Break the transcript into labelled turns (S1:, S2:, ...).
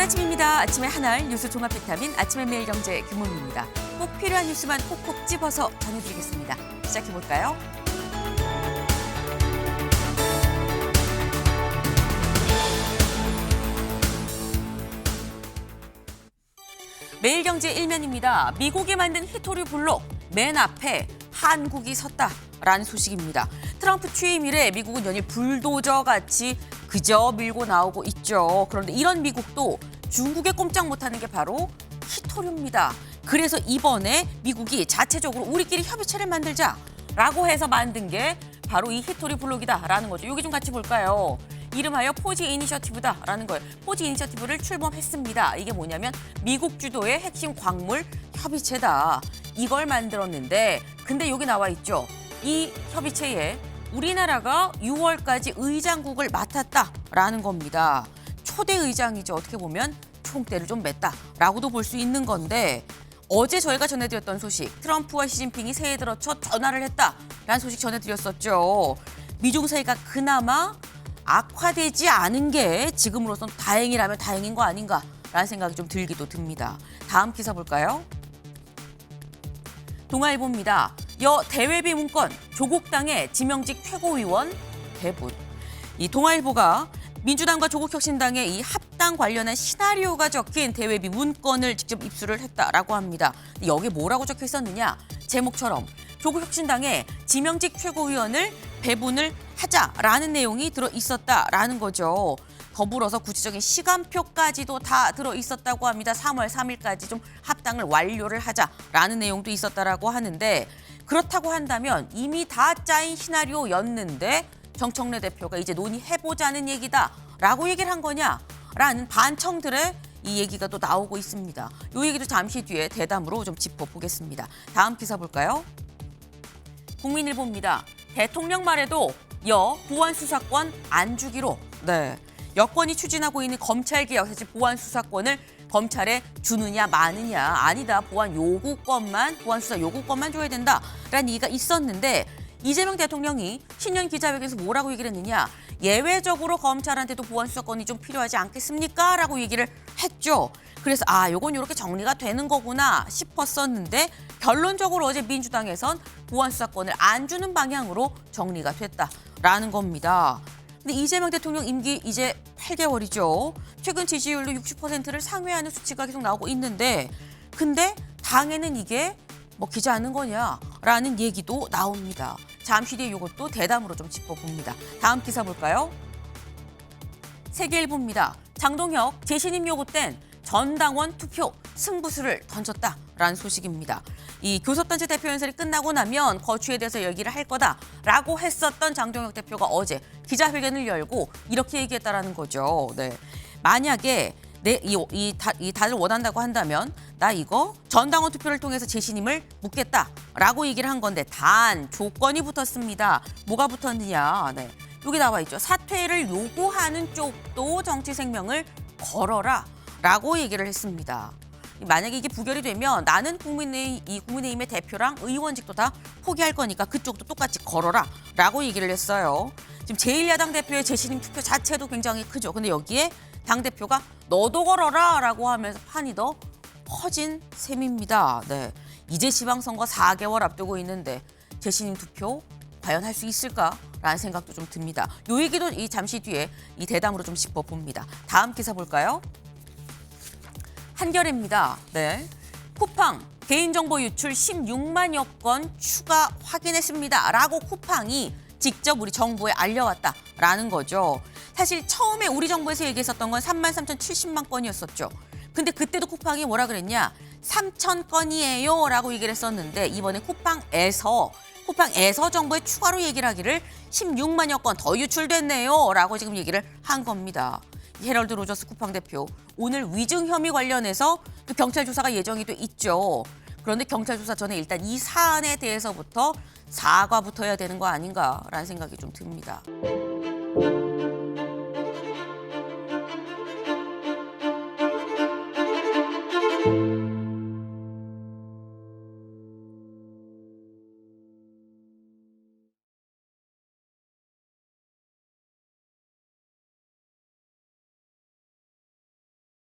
S1: 아침입니다. 아침의 하나를 뉴스 종합 비타민 아침의 매일경제 김은미입니다. 꼭 필요한 뉴스만 콕콕 집어서 전해드리겠습니다. 시작해볼까요? 매일경제 1면입니다. 미국이 만든 히토류 블록 맨 앞에 한국이 섰다라는 소식입니다. 트럼프 취임 이래 미국은 연일 불도저같이 그저 밀고 나오고 있죠. 그런데 이런 미국도 중국에 꼼짝 못하는 게 바로 히토류입니다. 그래서 이번에 미국이 자체적으로 우리끼리 협의체를 만들자라고 해서 만든 게 바로 이 히토류 블록이다라는 거죠. 여기 좀 같이 볼까요? 이름하여 포지 이니셔티브다라는 거예요. 포지 이니셔티브를 출범했습니다. 이게 뭐냐면 미국 주도의 핵심 광물 협의체다. 이걸 만들었는데 근데 여기 나와 있죠. 이 협의체에 우리나라가 6월까지 의장국을 맡았다라는 겁니다. 초대 의장이죠. 어떻게 보면 총대를 좀 맸다라고도 볼 수 있는 건데 어제 저희가 전해드렸던 소식, 트럼프와 시진핑이 새해 들어 첫 전화를 했다라는 소식 전해드렸었죠. 미중 사이가 그나마 악화되지 않은 게 지금으로선 다행이라면 다행인 거 아닌가라는 생각이 좀 들기도 듭니다. 다음 기사 볼까요? 동아일보입니다. 여 대외비 문건, 조국 당의 지명직 최고위원 배분. 이 동아일보가 민주당과 조국혁신당의 이 합당 관련한 시나리오가 적힌 대외비 문건을 직접 입수를 했다라고 합니다. 여기에 뭐라고 적혀 있었느냐? 제목처럼 조국혁신당의 지명직 최고위원을 배분을 하자라는 내용이 들어 있었다라는 거죠. 더불어서 구체적인 시간표까지도 다 들어 있었다고 합니다. 3월 3일까지 좀 합당을 완료를 하자라는 내용도 있었다라고 하는데 그렇다고 한다면 이미 다 짜인 시나리오였는데 정청래 대표가 이제 논의해보자는 얘기다라고 얘기를 한 거냐라는 반청들의 이 얘기가 또 나오고 있습니다. 이 얘기도 잠시 뒤에 대담으로 좀 짚어보겠습니다. 다음 기사 볼까요? 국민일보입니다. 대통령 말에도 여 보안 수사권 안 주기로. 네, 여권이 추진하고 있는 검찰개혁, 사실 보안 수사권을 검찰에 주느냐 마느냐, 아니다 보안 수사 요구권만 줘야 된다라는 얘기가 있었는데 이재명 대통령이 신년 기자회견에서 뭐라고 얘기를 했느냐, 예외적으로 검찰한테도 보안 수사권이 좀 필요하지 않겠습니까? 라고 얘기를 했죠. 그래서 요건 이렇게 정리가 되는 거구나 싶었었는데 결론적으로 어제 민주당에선 보안 수사권을 안 주는 방향으로 정리가 됐다라는 겁니다. 근데 이재명 대통령 임기 이제 8개월이죠. 최근 지지율도 60%를 상회하는 수치가 계속 나오고 있는데 근데 당에는 이게 먹히지 않는 거냐라는 얘기도 나옵니다. 잠시 뒤에 이것도 대담으로 좀 짚어봅니다. 다음 기사 볼까요? 세계일보입니다. 장동혁 재신임 요구 땐 전당원 투표 승부수를 던졌다라는 소식입니다. 이 교섭단체 대표 연설이 끝나고 나면 거취에 대해서 얘기를 할 거다라고 했었던 장동혁 대표가 어제 기자회견을 열고 이렇게 얘기했다라는 거죠. 네, 만약에 다들 원한다고 한다면 나 이거 전당원 투표를 통해서 재신임을 묻겠다라고 얘기를 한 건데 단 조건이 붙었습니다. 뭐가 붙었느냐? 네, 여기 나와 있죠. 사퇴를 요구하는 쪽도 정치 생명을 걸어라라고 얘기를 했습니다. 만약에 이게 부결이 되면 나는 국민의힘의 대표랑 의원직도 다 포기할 거니까 그쪽도 똑같이 걸어라라고 얘기를 했어요. 지금 제1야당 대표의 재신임 투표 자체도 굉장히 크죠. 근데 여기에 당대표가 너도 걸어라라고 하면서 판이 더 커진 셈입니다. 네, 이제 지방선거 4개월 앞두고 있는데 재신임 투표 과연 할 수 있을까라는 생각도 좀 듭니다. 요 얘기도 잠시 뒤에 이 대담으로 좀 짚어봅니다. 다음 기사 볼까요? 한겨레입니다. 네, 쿠팡 개인정보 유출 16만여 건 추가 확인했습니다. 라고 쿠팡이 직접 우리 정부에 알려왔다라는 거죠. 사실 처음에 우리 정부에서 얘기했었던 건 33,070만 건이었었죠. 근데 그때도 쿠팡이 뭐라 그랬냐? 3,000건이에요 라고 얘기를 했었는데 이번에 쿠팡에서 정부에 추가로 얘기를 하기를 16만여 건 더 유출됐네요 라고 지금 얘기를 한 겁니다. 헤럴드 로저스 쿠팡 대표 오늘 위증 혐의 관련해서 또 경찰 조사가 예정이 돼 있죠. 그런데 경찰 조사 전에 일단 이 사안에 대해서부터 사과부터 해야 되는 거 아닌가라는 생각이 좀 듭니다.